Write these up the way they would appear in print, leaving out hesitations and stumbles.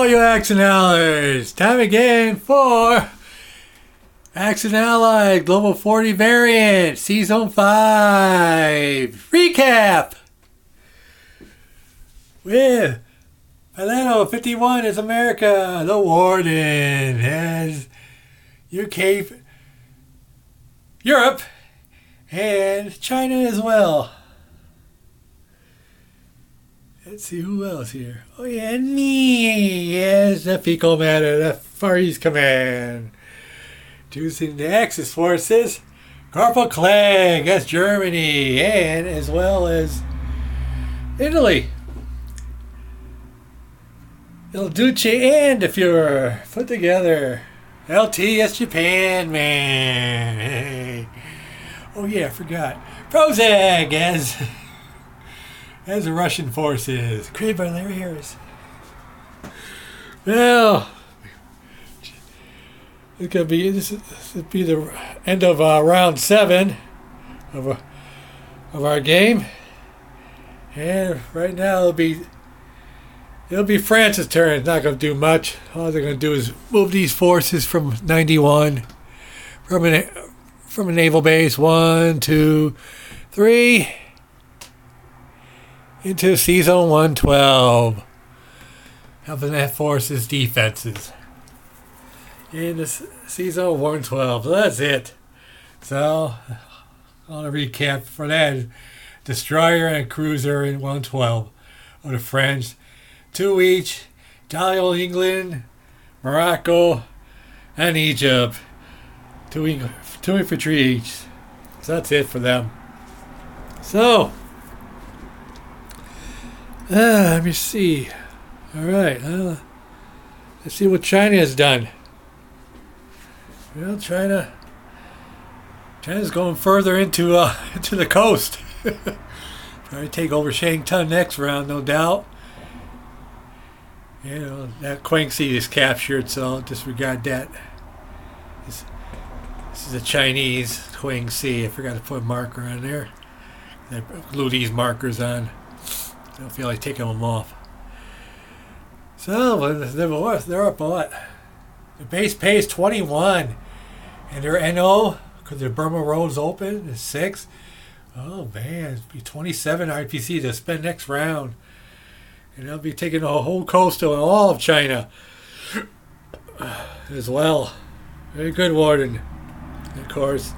Hello, you Action Allies! Time again for Action Allied Global 40 Variant Season 5 Recap! With Atlanta 51 is America, the Warden has UK, Europe, and China as well. Let's see who else here. Oh yeah, and me. Yes, the Fecal Matter, the Far East Command. Choosing the Axis forces. Corporal Clegg, that's Germany, and as well as Italy. Il Duce and the Fuhrer put together. LT, that's Japan, man. Hey. Oh yeah, I forgot. PROZACH as the Russian forces, created by Larry Harris. Well, this will be the end of round 7 of our game, and right now it'll be France's turn. It's not going to do much. All they're going to do is move these forces from 91 from a naval base 1, 2, 3. Into Season 112, helping that force's defenses. In the Season 112, so that's it. So, on a recap for that, destroyer and cruiser in 112 of the French, 2 each, Italy, England, Morocco, and Egypt, 2 infantry each. So that's it for them. So, let me see. All right. Let's see what China has done. Well, China's going further into the coast. Probably take over Shanghai next round, no doubt. You know, that Quangxi is captured, so disregard that. This is a Chinese Quangxi. I forgot to put a marker on there. I glue these markers on. I don't feel like taking them off. So, they're up a lot. The base pay is 21. And their NO, because their Burma Road's open, is 6. Oh, man. It'll be 27 IPC to spend next round. And they'll be taking the whole coastal and all of China as well. Very good, Warden. Of course,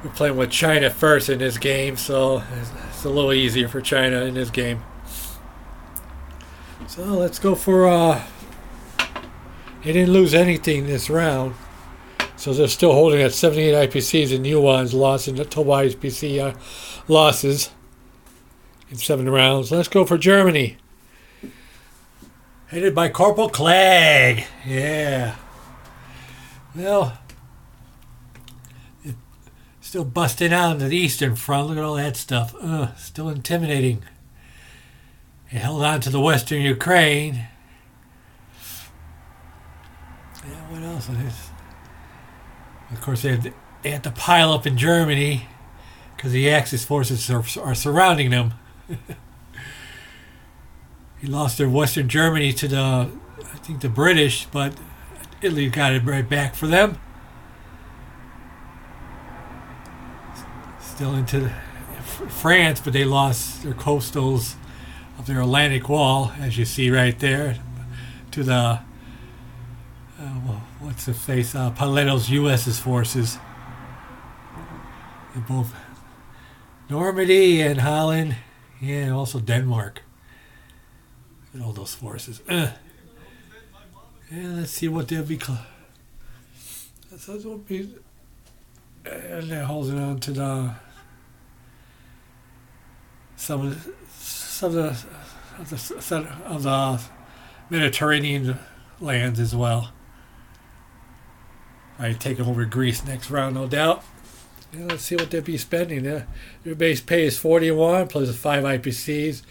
we're playing with China first in this game, so it's a little easier for China in this game. So let's go for they didn't lose anything this round, so they're still holding at 78 IPCs and Yuan's loss and the total IPC losses in 7 rounds. Let's go for Germany, headed by Corporal Clegg. Yeah, well, still busting out into the Eastern Front. Look at all that stuff. Still intimidating. They held on to the Western Ukraine. Yeah, what else? Of course, they had to pile up in Germany because the Axis forces are surrounding them. He lost their Western Germany to the British, but Italy got it right back for them. Still into France, but they lost their coastals of their Atlantic wall, as you see right there, to the Paletto's U.S.'s forces. They're both Normandy and Holland, and also Denmark. And all those forces. And let's see what they'll be. And they're holding on to some of the Mediterranean lands as well. I take them over Greece next round, no doubt. Yeah, let's see what they'll be spending. Their base pay is 41 plus 5 IPCs.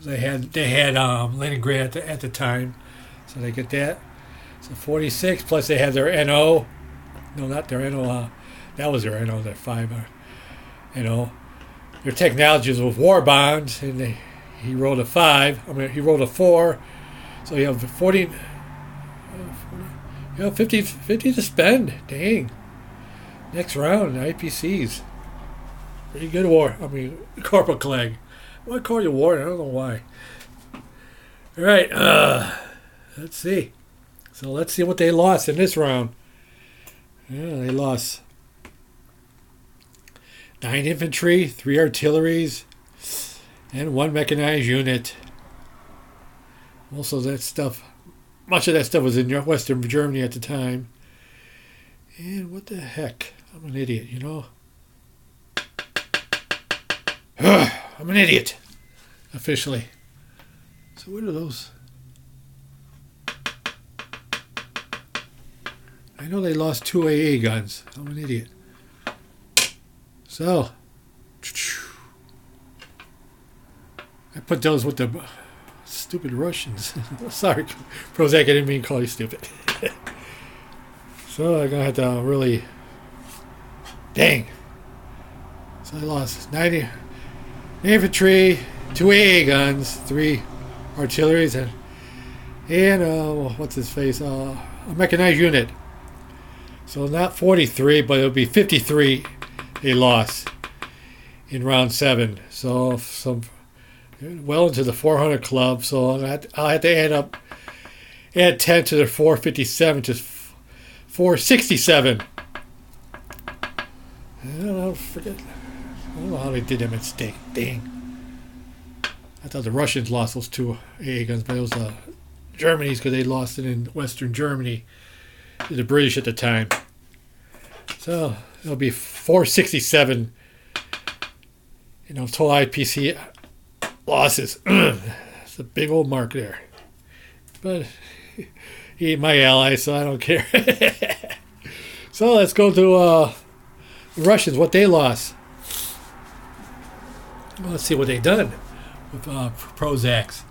They had Leningrad at the time, so they get that. So 46 plus they have their NO. No, not their NO. That was their NO. Their 5 NO. Their technologies with war bonds, and they He rolled a 5. I mean, he rolled a 4. So you have 40. You have 50 to spend. Dang. Next round, IPCs. Pretty good war. I mean, Corporal Clegg. Why call you Warden? I don't know why. All right. Let's see. So let's see what they lost in this round. Yeah, they lost 9 infantry, 3 artilleries, and 1 mechanized unit. Most of that stuff, much of that stuff was in Western Germany at the time. And what the heck? I'm an idiot, you know? I'm an idiot. Officially. So what are those? I know they lost 2 AA guns. I'm an idiot. So, I put those with the stupid Russians. Sorry, PROZACH, I didn't mean to call you stupid. So I'm going to have to really... Dang. So I lost 90 infantry, 2 AA guns, 3 artilleries, and what's his face? A mechanized unit. So not 43, but it'll be 53 they lost in round 7. So some well into the 400 club. So I'll have to add 10 to their 457 to 467. I don't know how they did that mistake. Dang. I thought the Russians lost those 2 AA guns, but it was Germany's because they lost it in Western Germany to the British at the time. So it'll be 467. You know, total IPC losses. It's a big old mark there. But he ain't my ally, so I don't care. So let's go to the Russians, what they lost. Well, let's see what they done with PROZACH.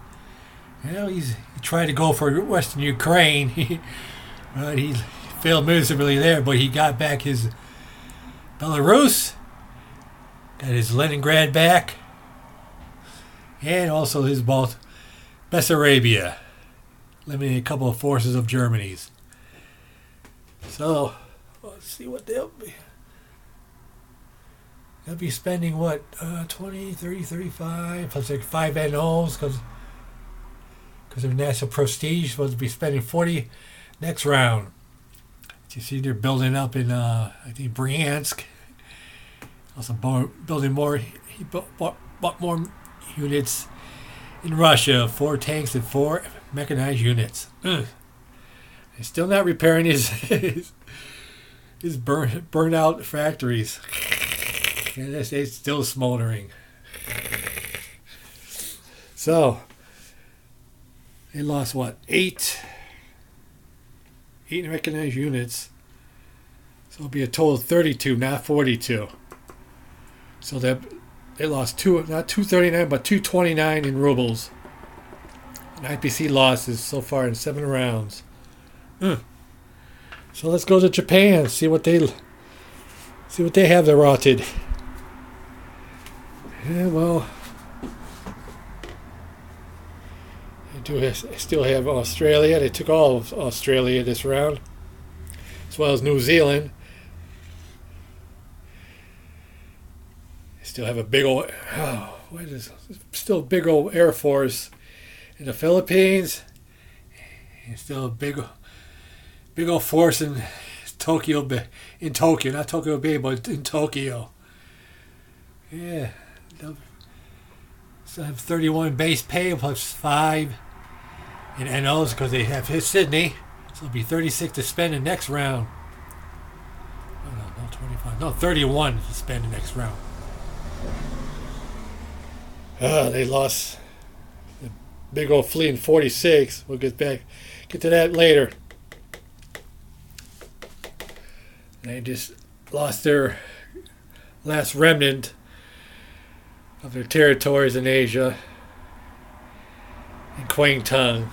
Well, he tried to go for Western Ukraine. He failed miserably there, but he got back his Belarus, got his Leningrad back, and also his Bessarabia, eliminating a couple of forces of Germany's. So, let's see what they'll be. They'll be spending, what, 20, 30, 35, plus like 5 NOs, because of national prestige. Supposed to be spending 40 next round. You see they're building up in, I think, Bryansk. Also building more. He bought more units in Russia. 4 tanks and 4 mechanized units. They're still not repairing his burnt out factories. And it's still smoldering. So, they lost, what, 8 mechanized units. So it'll be a total of 32, not 42. So they lost not 239, but 229 in rubles. And IPC losses so far in 7 rounds. So let's go to Japan, see what they have there rotted. Yeah, well, I still have Australia. They took all of Australia this round, as well as New Zealand. They still have a big old, still a big old Air Force in the Philippines. And still a big old force in Tokyo, not Tokyo Bay, but in Tokyo. Yeah. So I have 31 base pay plus 5 in NOs because they have hit Sydney. So it'll be 36 to spend the next round. Oh, no, 25. No, 31 to spend the next round. They lost the big old fleet in 46. We'll get to that later. They just lost their last remnant of their territories in Asia, in Kwangtung.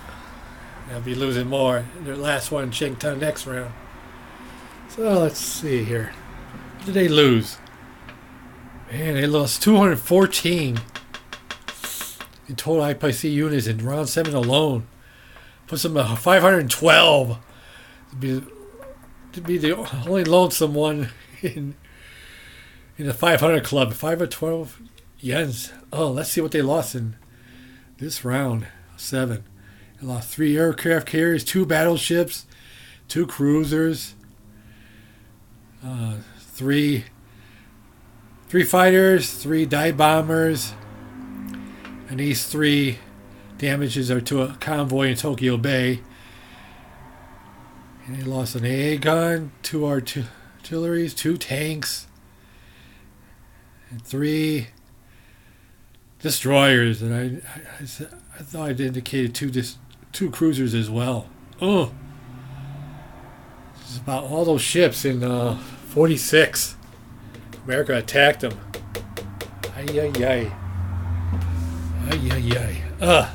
They'll be losing more. Their last one in Chengtung next round. So let's see here. What did they lose? Man, they lost 214 in in total IPC units in round 7 alone. Puts them at 512. To be the only lonesome one in the 500 club. 512 yens. Oh, let's see what they lost in this round 7. They lost 3 aircraft carriers, 2 battleships, 2 cruisers, 3 fighters, 3 dive bombers, and these 3 damages are to a convoy in Tokyo Bay. And they lost an AA gun, 2 artilleries, 2 tanks, and 3 destroyers. And I thought I'd indicated 2 cruisers as well. Oh, it's about all those ships in 46. America attacked them. Ay, ay, ay. Ay, ay, ay.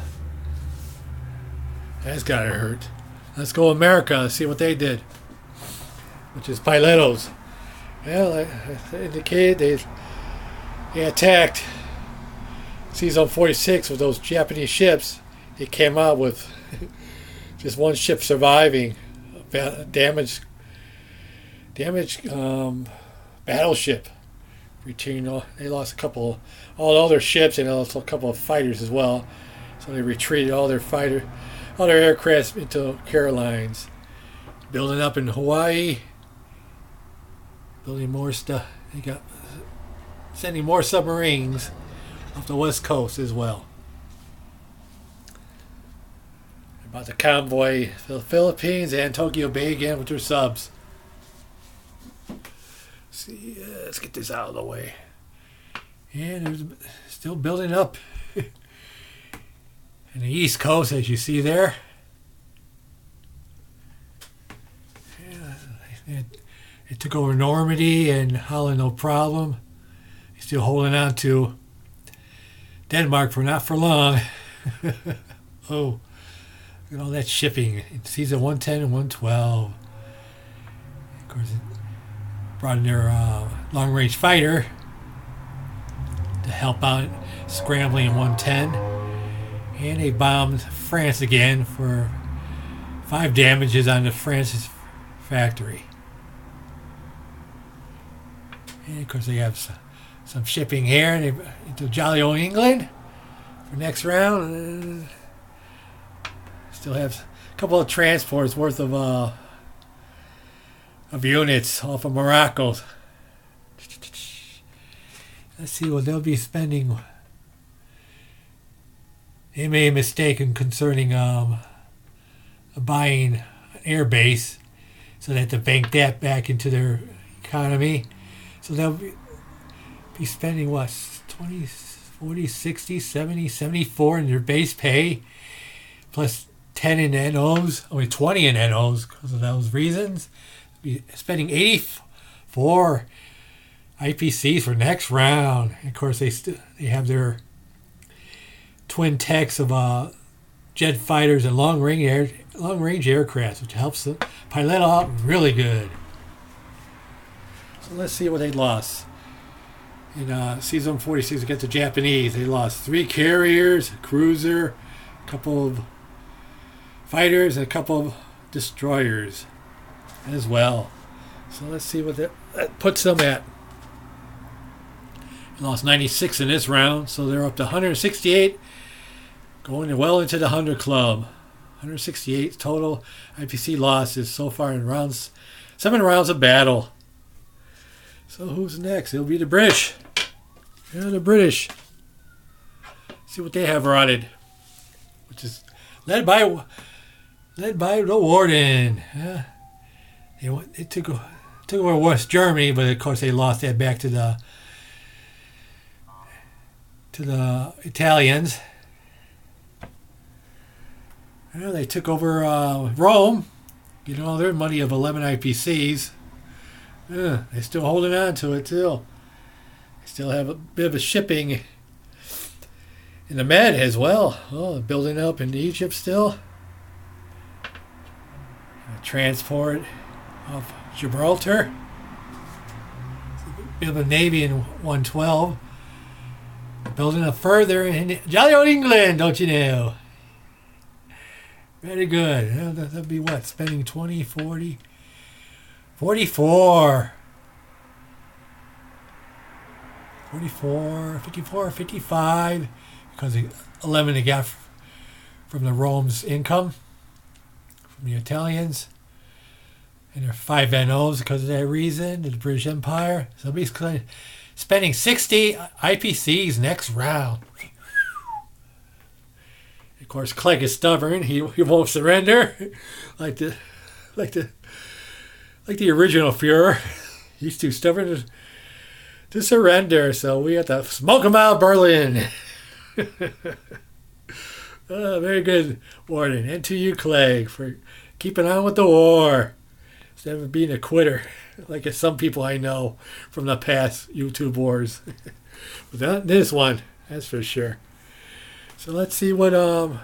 That's gotta hurt. Let's go America. Let's see what they did. Which is Piletos. Well, I indicated they attacked Season 46 with those Japanese ships. They came out with just 1 ship surviving. Damaged battleship. They lost a couple, all their ships, and also a couple of fighters as well. So they retreated all their aircraft into Carolines. Building up in Hawaii. Building more stuff. They got sending more submarines off the west coast as well. About the convoy to the Philippines and Tokyo Bay again with their subs. See, let's get this out of the way. And they're still building up in the East Coast, as you see there. It took over Normandy and Holland, no problem. They're still holding on to Denmark for not for long. Oh, look at all that shipping. In season 110 and 112. Of course, it brought in their long-range fighter to help out scrambling in 110. And they bombed France again for 5 damages on the France's factory. And of course they have some shipping here into jolly old England for next round. Still have a couple of transports worth of units off of Morocco. Let's see what they'll be spending. They made a mistake in concerning buying an air base, so they have to bank that back into their economy. So they'll be spending what, 20, 40, 60, 70, 74 in their base pay, plus 10 in NOs, only 20 in NOs because of those reasons. Be spending 84 IPCs for next round. And of course, they have their twin techs of jet fighters and long-range aircraft, which helps the pilot out really good. So let's see what they lost. In season 46 against the Japanese, they lost 3 carriers, a cruiser, a couple of fighters, and a couple of destroyers as well. So let's see what that puts them at. They lost 96 in this round, so they're up to 168, going well into the 100 club. 168 total IPC losses so far in 7 rounds of battle. So who's next? It'll be the British. Yeah, the British. See what they have rotted, which is led by the Warden. They took over West Germany, but of course they lost that back to the Italians. Well, they took over Rome, getting all their money of 11 IPCs. They're still holding on to it too. They still have a bit of a shipping in the Med as well. Oh, building up in Egypt still. Transport off Gibraltar. A bit of a navy in 112. Building up further in jolly old England, don't you know? Very good. That'd be what? Spending 20, 40, 44. 44, 54, 55. Because of 11 they got from the Rome's income. From the Italians. And their 5 NOs because of that reason. The British Empire. So basically spending 60 IPCs next round. Of course, Clegg is stubborn. He won't surrender, like the original Fuhrer. He's too stubborn to surrender. So we have to smoke him out, Berlin. Very good, Warden, and to you, Clegg, for keeping on with the war instead of being a quitter, like some people I know from the past YouTube wars. But not this one, that's for sure. So let's see what the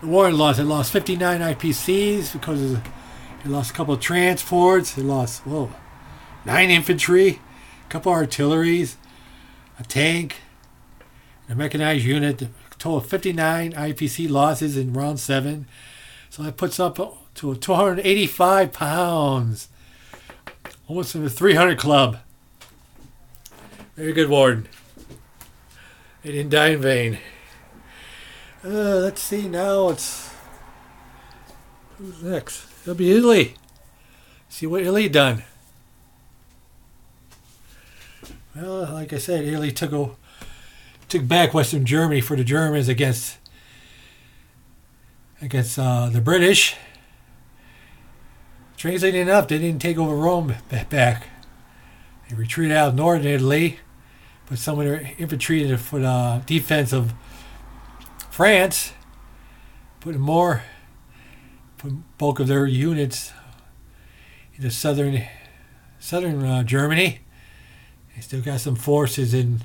Warden lost. It lost 59 IPCs because he lost a couple of transports. He lost 9 infantry, a couple of artilleries, a tank, a mechanized unit. A total of 59 IPC losses in round 7. So that puts up to 285 pounds, almost in the 300 club. Very good, Warden. They didn't die in vain. Let's see now. Who's next? It'll be Italy. See what Italy done. Well, like I said, Italy took back Western Germany for the Germans against the British. Strangely enough, they didn't take over Rome back. They retreated out of northern Italy. Put some of their infantry for the defense of France. Put bulk of their units into southern Germany. They still got some forces in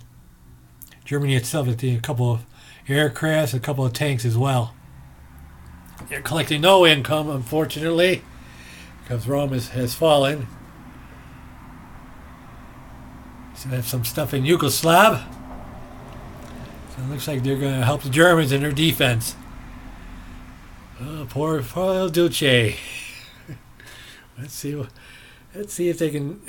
Germany itself. A couple of aircrafts, a couple of tanks as well. They're collecting no income, unfortunately, because Rome has fallen. So they have some stuff in Yugoslav. So it looks like they're going to help the Germans in their defense. Oh, poor El Duce. Let's see if they can.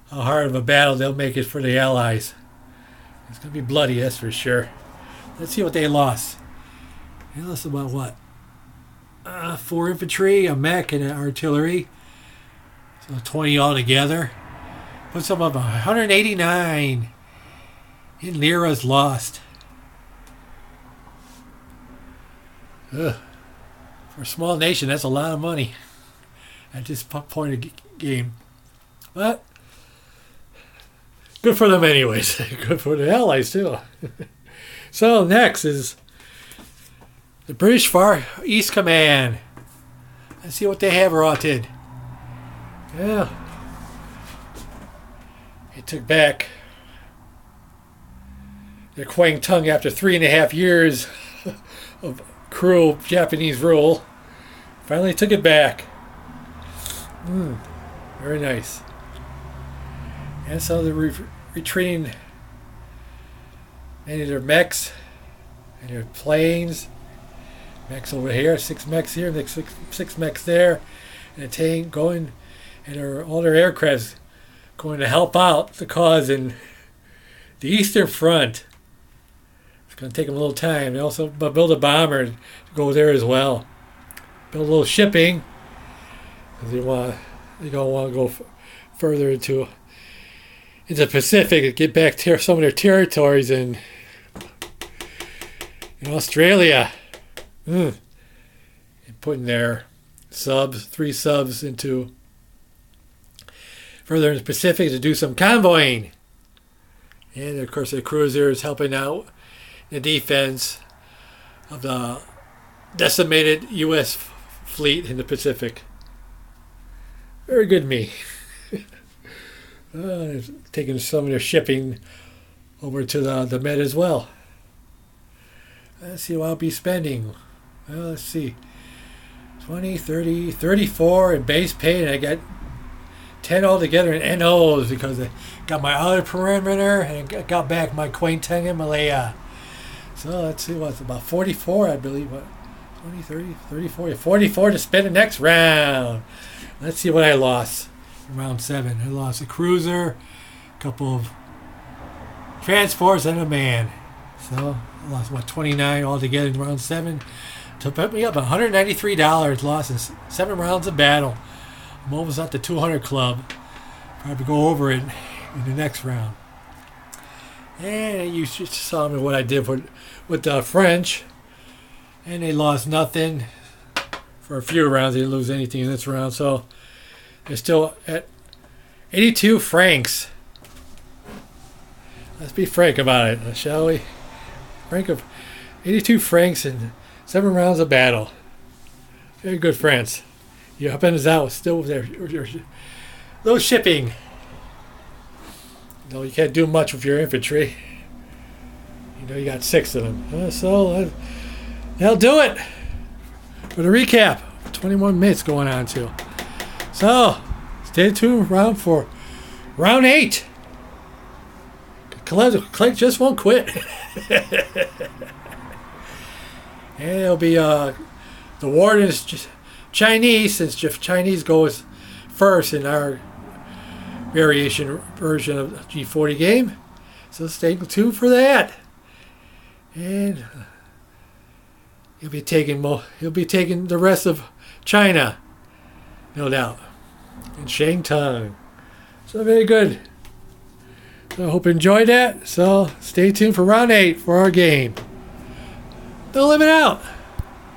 How hard of a battle they'll make it for the Allies. It's going to be bloody, that's for sure. Let's see what they lost. They lost about what? 4 infantry, a mech, and an artillery. So 20 altogether. Puts them up 189 in liras lost. Ugh. For a small nation, that's a lot of money at this point of game. But good for them anyways. Good for the Allies too. So next is the British Far East Command. Let's see what they have rotted. Yeah. They took back their Kwang Tung after 3.5 years of cruel Japanese rule. Finally took it back. Very nice. And so they're retreating many of their mechs and their planes. Mechs over here, 6 mechs here, next 6 mechs there, and a tank going, and all their aircrafts going to help out the cause in the Eastern Front. It's going to take them a little time. They also build a bomber to go there as well. Build a little shipping, because they're going to want to go further into the Pacific and get back to some of their territories in Australia. And putting their 3 subs into further in the Pacific to do some convoying. And of course the cruiser is helping out the defense of the decimated U.S. fleet in the Pacific. Very good me. Taking some of their shipping over to the Med as well. Let's see what I'll be spending. Well, let's see. 20, 30, 34 in base pay, and I got 10 altogether in NOs because I got my other perimeter and got back my Queen Tang and Malaya. So let's see, what's about 44, I believe. What, 20, 30, 30, 40, 44 to spin the next round. Let's see what I lost in round 7. I lost a cruiser, a couple of transports, and a man. So I lost, what, 29 altogether in round 7. To put me up $193 lost in 7 rounds of battle. I'm almost at the 200 club. Probably go over it in the next round. And you just saw me what I did with the French. And they lost nothing for a few rounds. They didn't lose anything in this round. So they're still at 82 francs. Let's be frank about it, shall we? Frank of 82 francs in 7 rounds of battle. Very good, France. You're up and out still with their little shipping. You can't do much with your infantry. You got 6 of them. So that'll do it for the recap. 21 minutes going on too. So stay tuned for round 8. Clegg just won't quit. And it'll be the WARDEN is just Chinese, since Chinese goes first in our variation version of the G40 game. So stay tuned for that. And he'll be taking the rest of China, no doubt, and Shantung. So very good. So I hope you enjoyed that. So stay tuned for round 8 for our game. Don't live it out.